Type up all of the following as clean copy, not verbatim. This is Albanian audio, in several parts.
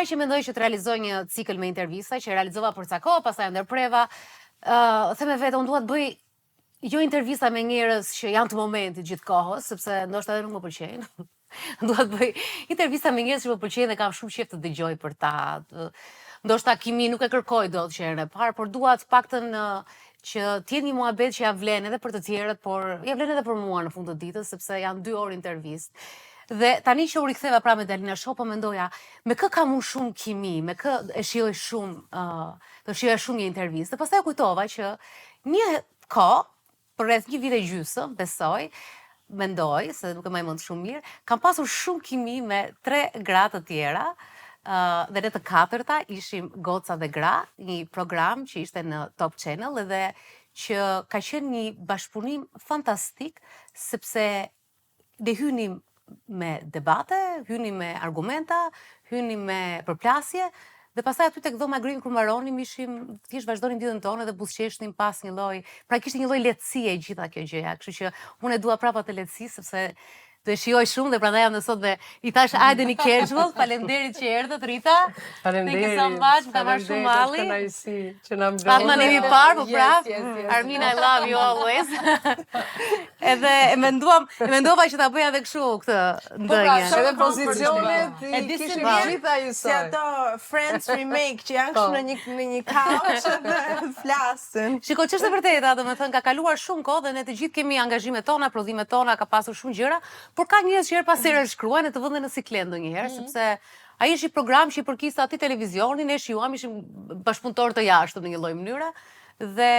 që mendoj që të realizoj një cikël me intervista, që realizova për ca kohë, pastaj ndërpreva, them me vete, unë dua të bëj jo intervista me njerëz që janë të momentit gjithë kohës, sepse ndoshta edhe nuk më pëlqejnë. Dua të bëj intervista me njerëz që më pëlqejnë dhe kam shumë qejf të dëgjoj për ta. Ndoshta kimi nuk e kërkoj dot që herën e parë, por dua të paktën që t'jetë një muhabet që ja vlen edhe për të tjerët, por ja vlen edhe për mua në fund të ditës, sepse janë 2 orë intervistë. Dhe tani që u riktheva pra me Dalina Shoh, po mendoja, me kë kam unë shumë kimi, me kë e shijoj shumë, të shijoj shumë një intervistë. Dhe pastaj kujtova që një kohë, për rreth 1 vit e gjysmë, besoj, mendoj, se nuk e maj mend shumë mirë, kam pasur shumë kimi me 3 gra të tjera, dhe ne të 4-ta ishim Goca dhe Gra, një program që ishte në Top Channel, edhe që ka qenë një bashkëpunim fantastik, sepse ne hynim me debate, hynim me argumenta, hynim me përplasje, dhe pastaj aty tek dhoma Grim kur mbaronim ishim thjesht vazhdonim ditën tonë dhe buzëqeshnim pas një lloj, pra kishte një lloj lehtësie gjitha kjo gjëja, kështu që unë e dua prapa të lehtësisë sepse do e shijoj shumë dhe prandaj jam në sot dhe i thash hajde një casual, faleminderit që erdhët Rita. Faleminderit. Thank you so much, më ka marrë shumë malli. Kënaqësi që na mbledh. Fatma ne jemi parë, po prap. Armina, I love you always. Edhe mendova që ta bëja edhe kështu këtë ndënje. Edhe pozicionet E di se kishim mirë, gjitha ju si ato Friends remake që janë kështu në një couch dhe flasin. Shiko, ç'është e vërteta, domethënë ka kaluar shumë kohë dhe ne të gjithë kemi angazhimet tona, prodhimet tona, ka pasur shumë gjëra, por ka njerëz që her pas here shkruajnë të vënden në siklet ndonjëherë, sepse ai është një program që I përkiste atij televizionin, ne shijuam, ishim bashkëpunëtor të jashtëm në një lloj mënyre dhe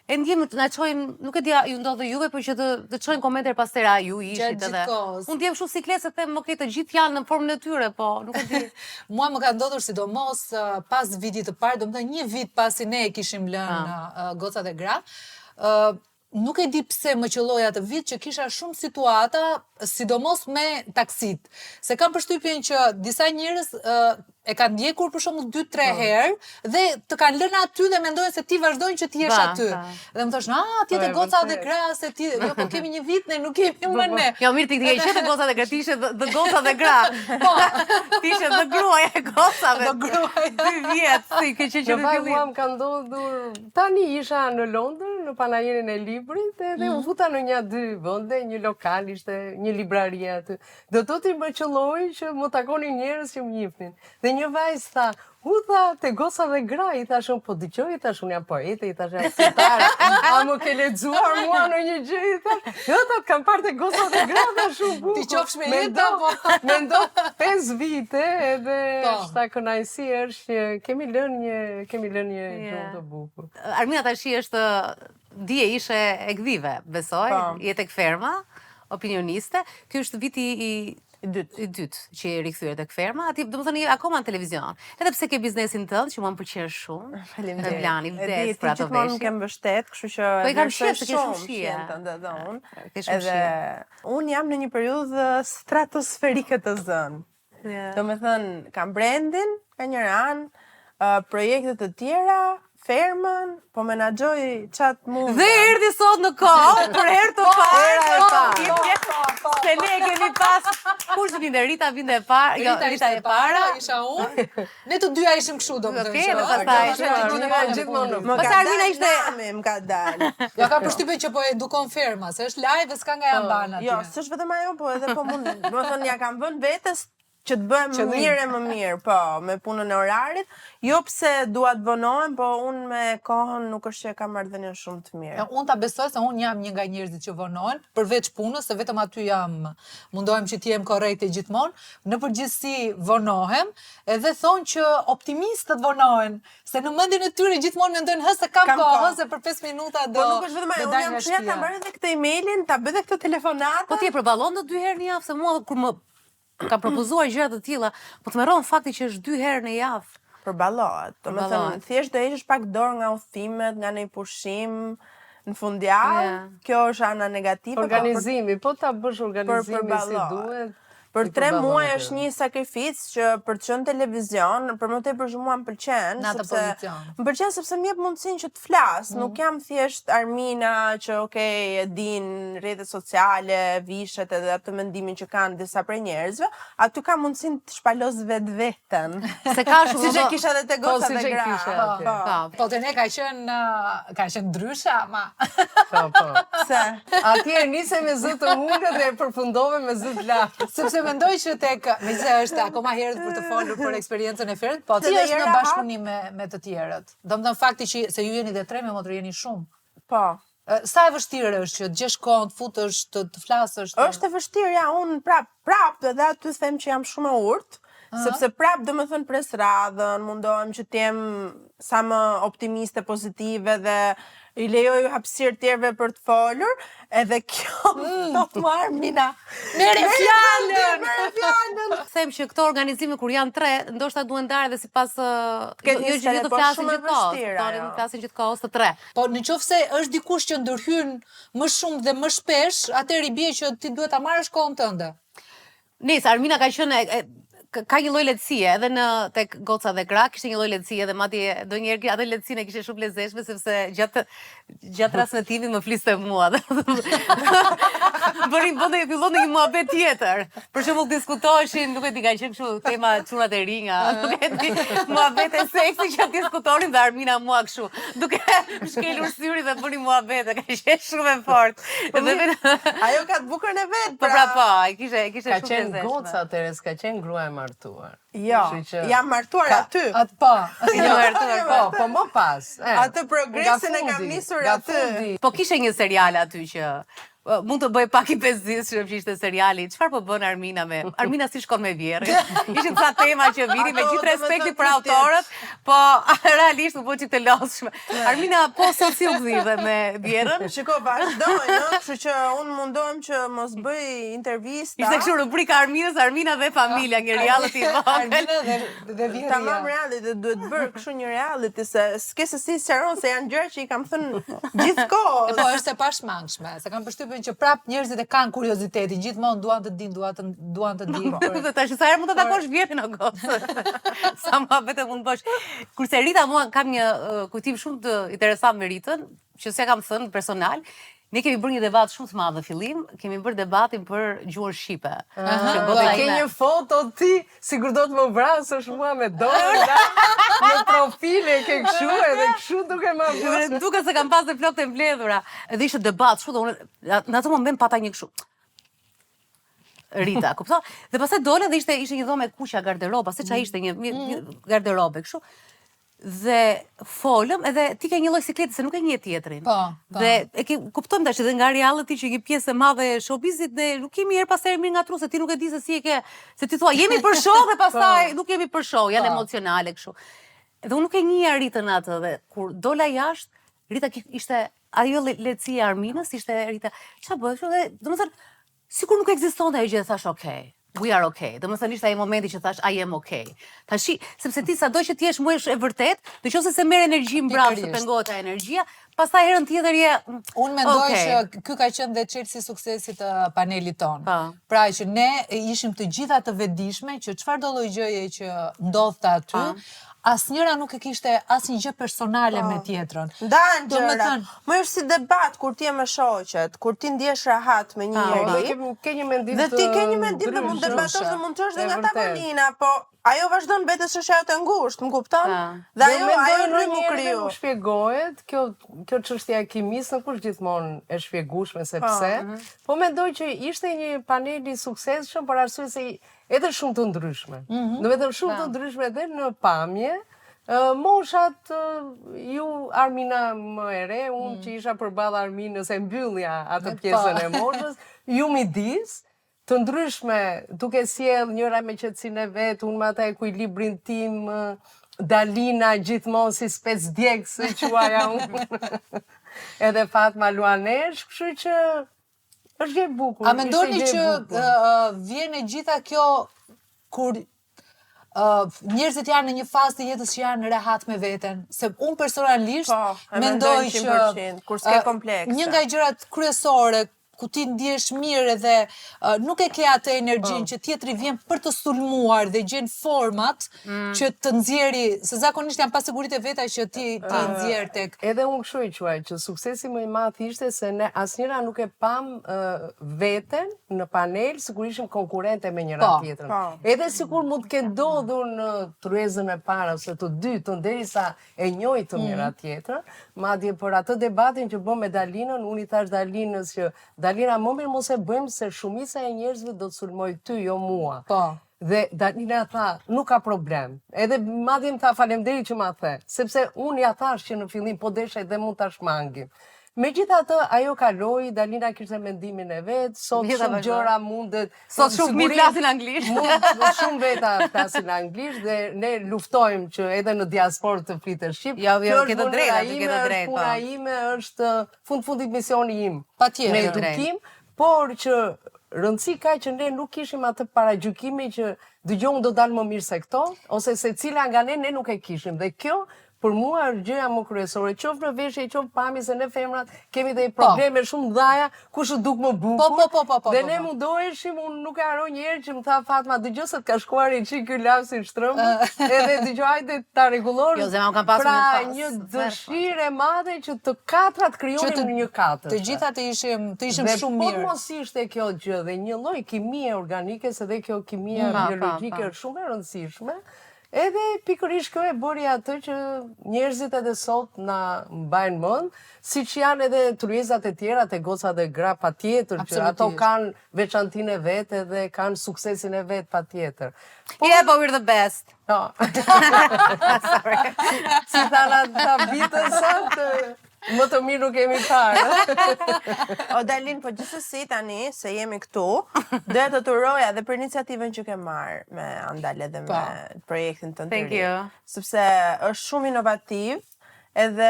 e ndjem na çojnë, nuk e di ju ndodhe juve, por që të çojnë komente pas tëra ju ishit edhe. Unë ndjem shumë siklet se them, okay, të gjithë janë në formën e tyre, po nuk e di. Mua më ka ndodhur sidomos pas vitit të parë, domethënë 1 vit pasi ne e kishim lënë Goca dhe Gra, nuk e di pse më qelloi atë vit që kisha shumë situata, sidomos me taksit. Se kam përshtypjen që disa njerëz e kanë ndjekur për shembull 2-3 herë dhe të kanë lënë aty dhe mendojnë se ti vazhdojnë që ti jesh aty. Dhe më thosh, ti te Goca dhe Gra, se ti, jo, po kemi 1 vit, ne nuk kemi më ne. Jo, mirë ti ke qenë Goca dhe Gra, ti ishe dhe Goca dhe Gra. Po, ti ishe dhe gruaja e Gocave. Dhe gruaja. 2 vjet, si ke qenë që në fillim. Mua më ka ndodhur, tani isha në Londër, në panajerin e librit, edhe u futa në 1-2 vende, një lokal, ishte një librari aty. Do të ti më qelloi që më takonin njerëz që më njihnin. Dhe një vajzë tha, tha, te Goca dhe Gra, I thash unë, po dëgjoj, I thash unë jam poete, I thash jam sitare, a më ke lexuar mua në një gjë, I thash, jo, kam parë te Goca dhe Gra, tha shumë bukur. Ti qofsh me jetë, po. Mendo 5 vite, edhe shta kënaqësi është që kemi lënë një gjumë të bukur. Armina tash është dje ishe e gdhive, besoj, je tek ferma, opinioniste. Ky është viti I dytë që je rikthyer tek ferma, aty domethënë akoma në televizion. Edhe pse ke biznesin tënd që mua më pëlqen shumë. Faleminderit. Plani vdes për ato veshje. Ti më mbështet, kështu që po I kam shef se ke shumë shije. Edhe unë jam në një periudhë stratosferike të zënë. Domethënë kam brandin, ka një anë, projekte të tjera, fermën, po menaxhoj çat mund. Dhe erdhi sot në kohë për herë të parë. Se ne kemi pas kush vinte Rita vinte e parë, jo Rita e para, isha unë. Ne të dyja ishim kështu domethënë. Okej, dhe pastaj gjithmonë. Pastaj Armina ishte më ka dalë. Ja ka përshtypjen që po edukon ferma, se është live e s'ka nga jambana aty. Jo, s'është vetëm ajo, po edhe po mund, domethënë ja kam vënë vetes që të bëhem më mirë, po, me punën e orarit, jo pse dua të vonohem, po unë me kohën nuk është që kam marrëdhënie shumë të mirë. Unë ta besoj se unë jam një nga njerëzit që vonohen, përveç punës, se vetëm aty mundohem që t'jem korrekte gjithmonë, në përgjithësi vonohem, edhe thonë që optimistët vonohen, se në mendjen e tyre gjithmonë mendojnë se kam kohë, se për 5 minuta do. Po nuk është vetëm ajo, unë jam çuja ta marrë edhe këtë emailin, ta bëj edhe këtë telefonatë. Po ti e përballon do 2 herë në javë, se mua kur më ka propozuar gjëra të tilla, po të merron fakti që është 2 herë në javë. Përballohet. Domethënë, thjesht do heqësh pak dorë nga udhimet, nga një pushim në fundjavë. Kjo është ana negative. Organizimi, po ta bësh organizimin si duhet. Për 3 muaj është një sakrificë që për të qenë televizion, për më tepër që mua më pëlqen, Në atë pozicion. Më pëlqen sepse më jep mundësinë që të flas, nuk jam thjesht Armina që e din rrjetet sociale, vishet edhe atë mendimin që kanë disa prej njerëzve, aty kam mundësinë të shpalos vetveten. Se ka shumë Siç e kisha edhe te goca dhe gra. Po te ne ka qenë ndryshe, ama. Po. Pse? Atje nise me zë të ulët dhe e përfundove me zë të lartë. Sepse mendoj që megjithëse është akoma herët për të folur për eksperiencën e Ferit, po ti është në bashkëpunim me të tjerët. Domethënë fakti që se ju jeni dhe 3 me motër jeni shumë. Po. Sa e vështirë është që të gjesh kohë, të futesh, të flasësh? Është e vështirë, ja, unë prap edhe aty them që jam shumë e urtë, sepse prap do më thënë pres radhën, mundohem që t'jem sa më optimiste, pozitive dhe I lejoj hapësirë tjerëve për të folur, edhe kjo do më Armina. Mere fjalën! Them që këto organizime kur janë 3, ndoshta duhen ndarë dhe sipas jo gjithë të flasin gjithkohë, të flasin gjithkohës të 3. Po nëse është dikush që ndërhyn më shumë dhe më shpesh, atëherë I bie që ti duhet ta marrësh kohën tënde. Nice, Armina ka qenë ka një lloj lehtësie edhe në tek goca dhe gra, kishte një lloj lehtësie dhe madje ndonjëherë atë lehtësinë e kishte shumë lezetshme sepse gjatë transmetimit më fliste mua. Bënte fillon një muhabet tjetër. Për shembull diskutoheshin, nuk e di, ka qenë kështu tema çunat e ringa, nuk e di, muhabete seksi që diskutonin dhe Armina mua kështu, duke shkelur syrin dhe bëni muhabete, ka qenë shumë e fortë. Ajo ka të bukurën e vet. Po, kishte shumë Ka qenë goca atëherë, s'ka qenë grua e martuar. Jo, jam martuar aty. Atë po. Po më pas. Atë progresin e kam nisur aty. Po kishe një serial aty që mund të bëj pak I 5 ditë që ishte seriali. Çfarë po bën Armina me? Armina si shkon me Vjerrin. Ishin ca tema që vini me gjithë respekti për autorët, po realisht u bë çik të lodhshme. Armina po si u gdhive me Vjerrin. Shiko, vazhdoj, kështu që unë mundohem që mos bëj intervista. Ishte kështu rubrika Arminës, Armina dhe familja, një reality vogël. Armina dhe Vjerria. Tamam reality, duhet bërë kështu një reality se s'ke se si sqaron se janë gjëra që I kam thënë gjithkohë. Po është e pashmangshme, se kam përshtypjen që prap njerëzit e kanë kuriozitetin, gjithmonë duan të dinë, duan të dinë. Tash sa herë mund të takosh Vjerrin o gocë. Sa më vetë mund të bësh. Kurse Rita mua kam një kujtim shumë të interesant me Ritën, që s'e kam thënë personal. Ne kemi bërë një debat shumë të madh në fillim, kemi bërë debatin për gjuhën shqipe. Ke një foto ti, sigur do të më vrasësh mua me dorë, në profile ke kështu edhe kështu duke më vrasë. Duke se kam pas dhe flokët e mbledhura. Edhe ishte debat, shumë dhe unë në atë moment pata një kështu. Rita, kupton? Dhe pastaj dole dhe ishte një dhomë e kuqja garderoba, se çfarë ishte një garderobe kështu. Dhe folëm edhe ti ke një lloj siklete se nuk e njeh tjetrin. Po. Dhe kuptojmë tash edhe nga reality që një pjesë e madhe e showbizit ne nuk kemi her pas here mirë ngatruar se ti nuk e di se si e ke, se ti thua jemi për show dhe pastaj nuk jemi për show, janë emocionale kështu. Edhe unë nuk e njeh Ritën atë dhe kur dola jashtë, Rita ishte ajo lehtësia e Arminës, ishte Rita, çfarë bëj kështu dhe domethënë sikur nuk ekzistonte ajo gjë, thash okay. We are okay. Domethënë ishte ai momenti që thash I am okay. Tashi, sepse ti sado që ti je muesh e vërtet, nëse se merr energji mbrapa, se pengohet ai energjia, pastaj herën tjetër je Unë mendoj që ky ka qenë dhe çelësi I suksesit të panelit ton. Pra që ne ishim të gjitha të vetëdijshme që çfarëdo lloj gjëje që ndodhte aty, asnjëra nuk e kishte asnjë gjë personale me tjetrën. Ndan gjëra. Më është si debat kur ti je me shoqet, kur ti ndjesh rahat me një njeri. Ke një mendim dhe ti ke një mendim dhe mund të debatosh dhe mund të çosh dhe nga tavolina, po ajo vazhdon vetes është ajo të ngushtë, më kupton? Dhe ajo rrymë u kriju. Nuk shpjegohet, kjo çështja e kimisë nuk është gjithmonë e shpjegueshme se pse. Po mendoj që ishte një panel I suksesshëm për arsye se edhe shumë të ndryshme. Do vetëm shumë të ndryshme edhe në pamje. Moshat, ju Armina më e re, unë që isha përballë Arminës e mbyllja atë pjesën e moshës, ju midis, të ndryshme, duke sjell njëra me qetësinë e vet, unë me ata ekuilibrin tim, Dalina gjithmonë si spec djeg, si quaja unë. Edhe Fatma Luanesh, kështu që është gjë e bukur. A mendoni që vjen e gjitha kjo kur njerëzit janë në një fazë të jetës që janë rehat me veten? Se unë personalisht mendoj që kur s'ke komplekse. Një nga gjërat kryesore ku ti ndihesh mirë edhe nuk e ke atë energjinë që tjetri vjen për të sulmuar dhe gjen format që të nxjerri, se zakonisht janë pasiguritë e veta që ti nxjerr tek. Edhe unë kështu i quaj që suksesi më i madh ishte se ne asnjëra nuk e pam veten në panel sikur ishim konkurrente me njëra tjetrën. Edhe sikur mund të kenë ndodhur në tryezën e parë ose të dytën derisa e njohitëm njëra tjetrën, madje për atë debatin që bëm me Dalinën, unë i thash Dalinës që Dalina më mirë mos e bëjmë se shumica e njerëzve do të sulmoj ty, jo mua. Dhe Dalina tha, nuk ka problem. Edhe madje më tha faleminderit që ma the, sepse unë ja thash që në fillim po desha dhe mund ta shmangim. Megjithatë, ajo kaloi, Dalina kishte mendimin e vet, sot shumë gjëra mundet. Sot shumë mi flasin anglisht. Shumë veta flasin anglisht dhe ne luftojmë që edhe në diasporë të flitet shqip. Jo, ke të drejtë. Puna ime është fundit misioni im. Patjetër. Në edukim, por që rëndësi ka që ne nuk kishim atë paragjykimi që dëgjojmë do dalë më mirë se këto, ose se cila nga ne nuk e kishim. Dhe kjo për mua është gjëja më kryesore, qoftë në veshje, qoftë pamje, se ne femrat kemi dhe probleme shumë dhaja, kush të duk më bukur. Dhe ne mundoheshim, unë nuk e haroj njerë që më tha Fatma, dëgjoj se të ka shkuar i qi ky lav si shtrëmbë, edhe dëgjoj hajde ta rregullon. Jo, zema, kam pasur pra një dëshirë e madhe që të katrat krijonim në një katër. Të gjitha të ishim shumë mirë. Dhe po mos ishte kjo gjë dhe një lloj kimie organike, se dhe kjo kimia biologjike është shumë e rëndësishme. Edhe pikërisht kjo e bëri atë që njerëzit edhe sot na mbajnë mend, siç janë edhe tryezat e tjera te goca dhe gra patjetër, që ato kanë veçantinë e vet edhe kanë suksesin e vet patjetër. Yeah, but we're the best. No. Si thana ta bitën sot, më të mirë nuk kemi parë. O Dalin, po gjithsesi tani se jemi këtu, doja të turoja dhe për iniciativën që ke marrë me Andale dhe me projektin tënd të ri. Thank you. Sepse është shumë inovativ edhe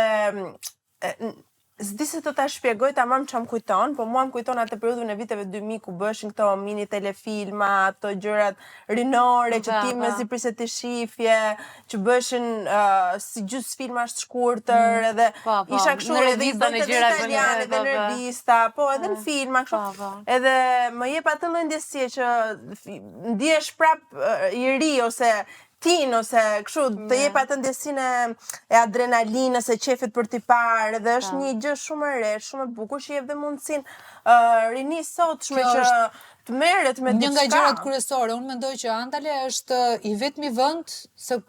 s'di se të ta shpjegoj tamam çam kujton, po mua më kujton atë periudhën e viteve 2000 ku bëshin këto mini telefilma, ato gjërat rinore që ti mezi priste të shifje, që bëshin si gjys filma të shkurtër, edhe isha kështu edhe i bëjtë edhe italiane dhe në revista, po edhe në filma kështu. Edhe më jep atë lloj ndjesie që ndihesh prap i ri ose tin ose kështu të jep atë ndjesinë e adrenalinës, e qefit për t'i parë, dhe është një gjë shumë e re, shumë e bukur që jep dhe mundësinë rinisë sotshme që të merret me diçka. Një nga gjërat kryesore, unë mendoj që Andale është i vetmi vend, se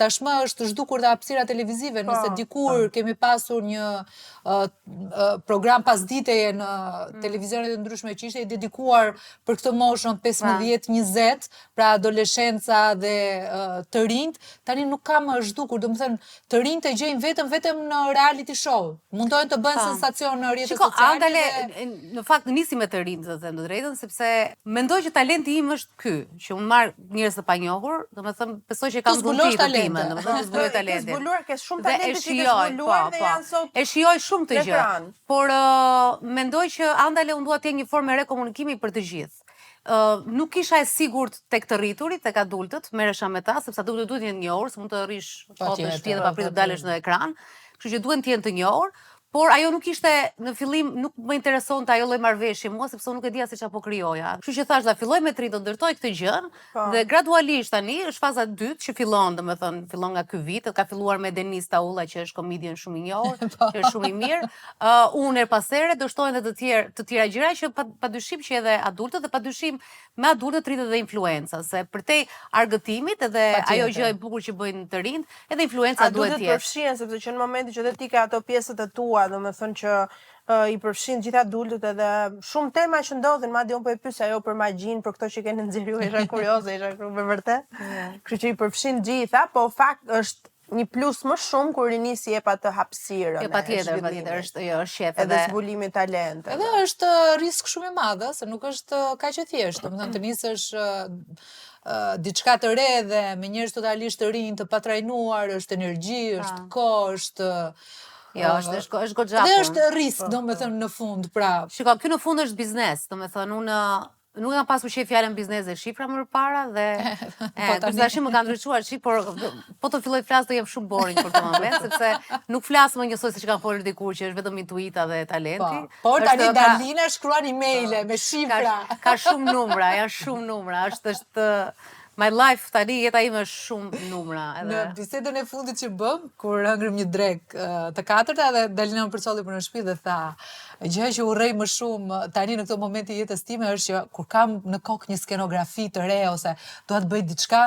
tashmë është zhdukur dhe hapësira televizive, nëse dikur kemi pasur një program pasditeje në televizionet e ndryshme që ishte i dedikuar për këtë moshën 15-20, pra adoleshenca dhe të rinjt, tani nuk ka më zhdukur, domethënë të rinjt e gjejnë vetëm në reality show. Mundohen të bëjnë sensacion në rrjetet sociale. Andale, në fakt nisi me të rinjt, të them të drejtën, sepse mendoj që talenti im është ky, që unë marr njerëz të panjohur, domethënë besoj që kam zbuluar talentin, domethënë zbuloj talentin. Zbuluar ke shumë talente që ke zbuluar dhe janë sot. E shijoj shumë të gjë. Por mendoj që Andale unë dua të jetë një formë e re komunikimi për të gjithë. Nuk isha e sigurt tek të rriturit, tek adultët, merresha me ta, sepse adultët duhet të jenë njohur, se mund të rrish foto shtëpi dhe pa pritur të dalësh në ekran, kështu që duhen të jenë të njohur. Por ajo nuk ishte, në fillim, nuk më interesonte ajo lloj marrëveshje mua, sepse unë nuk e dija se çfarë po krijoja. Kështu që thash, da filloj me të ndërtoj këtë gjë, dhe gradualisht tani është faza e dytë që fillon, domethënë, fillon nga ky vit, ka filluar me Denis Taulla, që është komedian shumë i njohur, që është shumë i mirë. Unë pasere do shtohen edhe të tjera gjëra që padyshim që edhe adultët dhe padyshim me adultët rritet edhe influenca, se përtej argëtimit edhe ajo gjë e bukur që bëjnë të rinjt, edhe influenca duhet të jetë. Adultët përfshihen sepse që në momentin që ti ke ato pjesët e tua, do me thënë që i përfshin gjitha adultët edhe shumë tema që ndodhin, madje unë po e pyes ajo për magjin, për këto që keni nxjerrur, isha kurioze, isha kështu me vërtet. Kështu që i përfshin gjitha, po fakt është një plus më shumë kur rinisi jep atë hapësirën. Patjetër, është shef edhe zbulimi talent. Edhe është risk shumë i madh, se nuk është kaq e thjeshtë, domethënë të nisësh diçka të re dhe me njerëz totalisht të rinj, të patrajnuar, është energji, është kohë, është jo, është goxha. Dhe është risk, domethënë në fund, pra. Shiko, ky në fund është biznes, domethënë unë nuk kam pasur qejf fjalën biznes dhe shifra më përpara dhe tash më kanë ndriçuar shif, por po të filloj flas do jem shumë boring për këtë moment, sepse nuk flas më njësoj siç kanë folur dikur që është vetëm intuita dhe talenti. Por tani Dalina shkruan emailë me shifra. Ka shumë numra, janë shumë numra, është my life tani jeta ime është shumë numra. Në bisedën e fundit që bëm, kur hëngrëm një drek të katërta dhe Dalina më përcolli për në shtëpi dhe tha, gjëja që urrej më shumë tani në këtë moment të jetës time është që kur kam në kokë një skenografi të re ose dua të bëj diçka,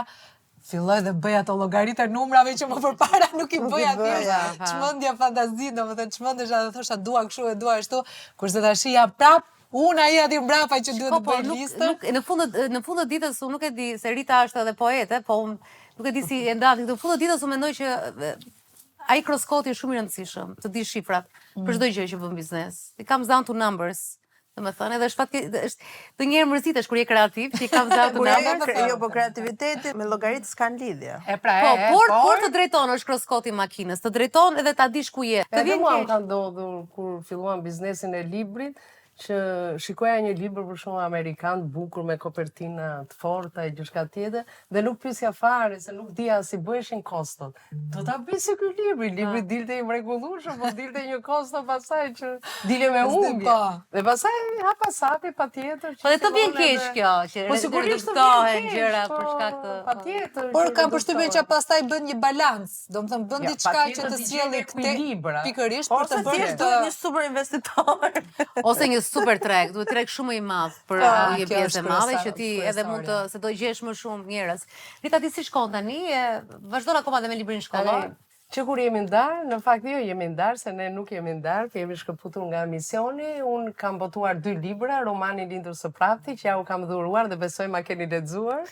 filloj dhe bëj ato llogaritë numrave që më përpara nuk i bëja thjesht. Çmendja fantazi, domethënë çmendesha dhe thosha dua kështu e dua ashtu, kurse tash jam prap unë ai aty mbrapa që duhet të bëj listën. Në fund të ditës unë nuk e di se Rita është edhe poete, po unë nuk e di si e ndati. Në fund të ditës unë mendoj që ai cross-code është shumë i rëndësishëm, të di shifrat për çdo gjë që bën biznes. It comes down to numbers. Domethënë edhe është ndonjëherë mërzitesh kur je kreativ, që i comes down to numbers. Jo, po kreativiteti me llogaritë s'kan lidhje. Por të drejton është cross-code i makinës, të drejton edhe ta dish ku je. Edhe mua më ka ndodhur kur filluam biznesin e librit, që shikoja një libër për shumë amerikan të bukur me kopertina të forta e gjithçka tjetër dhe nuk pyesja fare se nuk dija si bëheshin kostot. Do ta bëj ky libri dilte i mrekullueshëm, po dilte një kosto pasaj që dile me humbje. Dhe pasaj hapa sapi patjetër. Po dhe të vjen keq kjo, që reduktohen gjëra për shkak të patjetër. Por kam përshtypjen që pastaj bën një balans, domethënë bën diçka që të sjellë këtë pikërisht për të bërë një super investitor. Ose një super treg, duhet treg shumë i madh për një pjesë e madhe që ti edhe mund të se do gjesh më shumë njerëz. Rita, ti si shkon tani? Vazhdon akoma dhe me librin shkollor? Që kur jemi ndarë, në fakt jo jemi ndarë, se ne nuk jemi ndarë, jemi shkëputur nga misioni, unë kam botuar 2 libra, Romani lindur së prapti, që ja u kam dhuruar dhe besoj ma keni lexuar.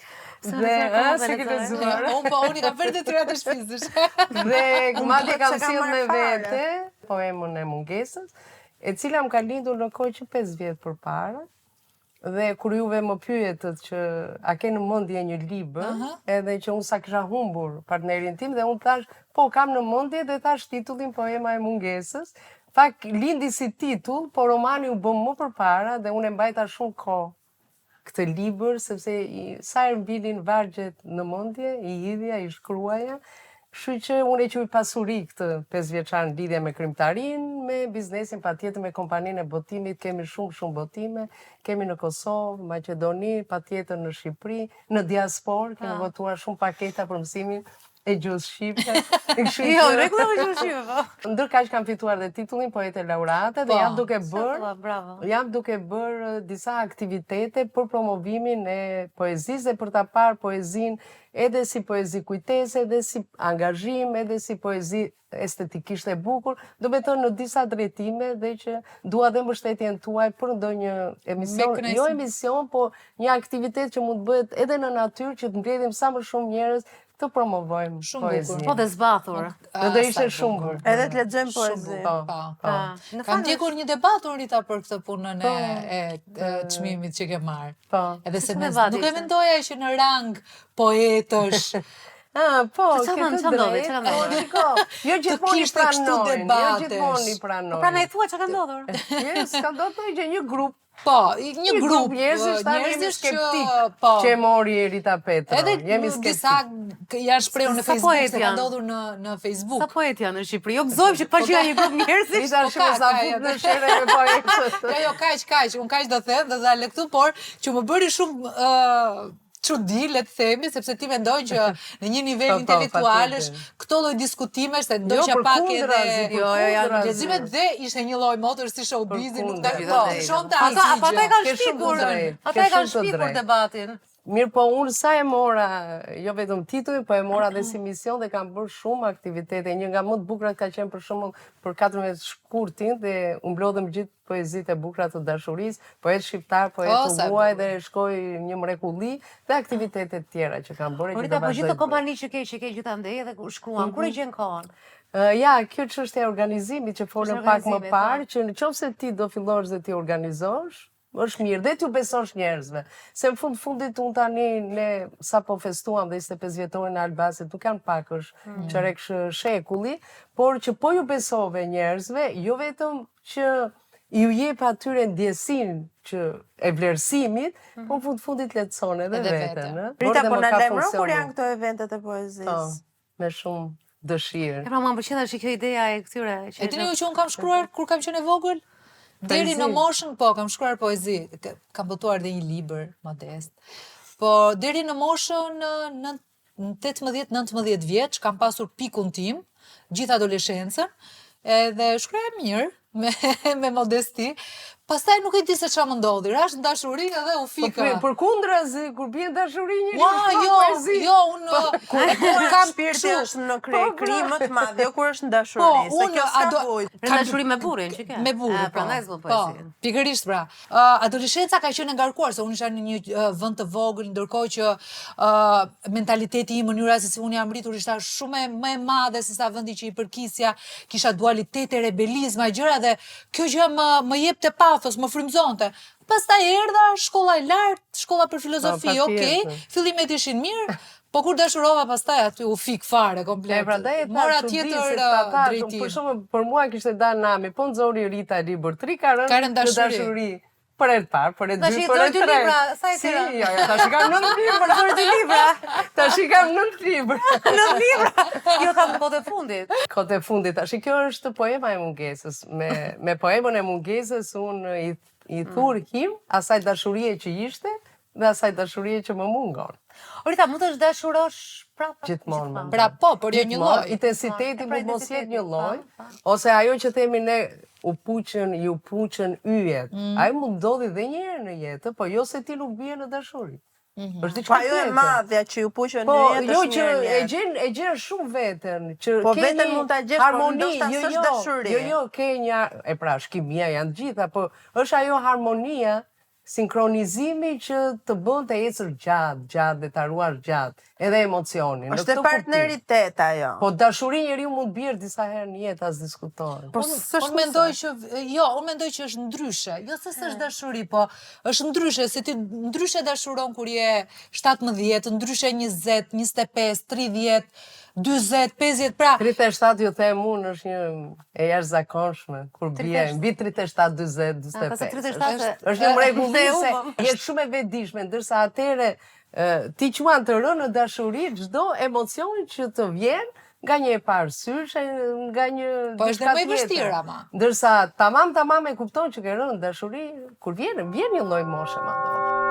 Dhe se ke lexuar. Unë kam bërë detyrat e shtëpisë. Dhe madje kam sjellë me vete poemën e mungesës, e cila më ka lindur në kohë që 5 vjet përpara. Dhe kur juve më pyetët që a ke në mendje një libër, edhe që unë sa kisha humbur partnerin tim dhe unë thash, po kam në mendje dhe thash titullin Poema e mungesës. Fakt lindi si titull, por romani u bë më përpara dhe unë e mbajta shumë kohë këtë libër, sepse sa herë mbilin vargjet në mendje, i hidhja, i shkruaja. Kështu që unë e quaj pasuri këtë 5 vjeçar në lidhje me krimtarin, me biznesin, patjetër me kompaninë e botimit, kemi shumë botime, kemi në Kosovë, Maqedoni, patjetër në Shqipëri, në diasporë, kemi votuar shumë paketa për mësimin e gjuhës shqipe. Jo, rregull me gjuhën shqipe, po. Ndërkaq kam fituar dhe titullin poete laureate dhe jam duke bërë disa aktivitete për promovimin e poezisë dhe për ta parë poezinë edhe si poezi kujtese, edhe si angazhim, edhe si poezi estetikisht e bukur, do me thënë në disa drejtime dhe që dua dhe mbështetjen tuaj për ndonjë emision, jo emision, po një aktivitet që mund bëhet edhe në natyrë që të mbledhim sa më shumë njerëz të promovojmë poezinë. Po dhe zbathur. Do ishte shumë bukur. Edhe të lexojmë poezi. Kam ndjekur një debat unë Rita për këtë punën e çmimit që ke marrë. Edhe se nuk e mendoja që në rang poetësh. Po, çfarë ndodhi? Jo gjithmonë i pranojnë. Po pra na i thua çka ka ndodhur? S'ka ndodhur që një grup një grup njerëzish skeptik që mori Rita Petro. Jemi skeptik. Disa janë shprehur në Facebook, se ka ndodhur në Facebook. Sa poet janë në Shqipëri? Jo gëzojmë që pashja një grup njerëzish. Rita shumë sa fut në shere me poetët. Jo, kaq, unë kaq do them dhe dalë këtu, por që më bëri shumë çudi, le të themi, sepse ti mendon që në një nivel intelektualesh këto lloj diskutimesh se ndoshta pak edhe janë leximet dhe ishte një lloj motër si showbizi, nuk shon ta. Ata e kanë shpikur debatin. Mirë, po unë sa e mora, jo vetëm titullin, po e mora dhe si mision dhe kam bërë shumë aktivitete. Një nga më të bukrat ka qenë për shembull për 14 shkurtin dhe u mblodhëm gjithë poezitë e bukura të dashurisë, poet shqiptar, poet huaj dhe shkoi një mrekulli dhe aktivitete të tjera që kam bërë. Rita, po gjithë kompani që ke gjithandej edhe shkruan, kur e gjen kohën? Ja, kjo çështje e organizimit që folëm pak më parë, që nëse ti do fillosh dhe ti organizosh, është mirë, dhe t'ju besosh njerëzve. Se në fundit unë tani, ne sa po festuam dhe 25 vjetorin në Albasit, nuk janë pak është qërek shekulli, por që po ju besove njerëzve, jo vetëm që ju jep atyre ndjesin që e vlerësimit, po në fundit lehtëson edhe veten. Rita, po na lajmëron kur janë këto eventet e poezisë? Me shumë dëshirë. E pra më pëlqen tash kjo ideja e këtyre E dini ju që unë kam shkruar kur kam qenë e vogël? Deri në moshën, po, kam shkruar poezi. Kam botuar dhe një libër modest. Po deri në moshën në 18-19 vjeç kam pasur pikun tim, gjithë adoleshencën, edhe shkruaja mirë, me modesti. Pastaj nuk e di se ç'a më ndodhi. Rash në dashuri edhe u fika. Për kundrazi, kur bie dashuri një unë kur kam shpirti është në krim më të madh, jo kur është në dashuri. Po, unë në dashuri me burrin, që ke. Me burrin, prandaj s'bën poezi. Po, pikërisht pra. Adoleshenca ka qenë e ngarkuar, se unë isha në një vend të vogël, ndërkohë që mentaliteti im, mënyra se si unë jam rritur ishte shumë më e madhe se sa vendi që i përkisja, kisha dualitete, rebelizma, gjëra dhe kjo gjë më jepte më frymëzonte. Pastaj erdha shkolla e lartë, shkolla për filozofi, okay, fillimet ishin mirë, po kur dashurova pastaj aty u fik fare komplet. Mora tjetër drejtim. Për shembull, për mua kishte dalë nami, po nxori Rita libër 3 ka rënë në dashuri. Për e të parë, për e dy, për e të tre. Si, jo, tash i kam 9 libra. Për 2 libra. Tash i kam 9 libra. 9 libra. Jo, kam kohë e fundit. Kohë e fundit. Tash kjo është poema e mungesës. Me poemën e mungesës unë i thur him asaj dashurie që ishte dhe asaj dashurie që më mungon. Rita, mund të dashurosh prapë? Gjithmonë. Pra po, por jo një lloj. Intensiteti mund mos jetë një lloj, ose ajo që themi ne ju puqën yjet. Ai mund ndodhi dhe një herë në jetë, po jo se ti nuk bie në dashuri. Po ajo e madhja që ju puqën në jetë është një e gjen shumë veten, që po veten mund ta gjesh, por ndoshta s'është dashuri. Jo, ke një, e pra, shkimia janë gjitha, po është ajo harmonia, sinkronizimi që të bën të ecësh gjatë dhe ta ruash gjatë, edhe emocionin. Është partneritet ajo. Po dashuri njeriu mund bjerë disa herë në jetë, as diskutohet. Unë mendoj që është ndryshe. Jo se s'është dashuri, po është ndryshe, se ti ndryshe dashuron kur je 17, ndryshe 20, 25, 30, 40, 50, pra... 37 ju them unë është një e jashtëzakonshme, kur bie, mbi 37, 40, 45. Është një mrekulli se je shumë e vetëdijshme, ndërsa atëre ti quan të rënë në dashuri çdo emocion që të vjen nga një e parë sysh, nga një po është më e vështirë ama. Ndërsa tamam e kupton që ke rënë në dashuri, kur vjen një lloj moshe madje.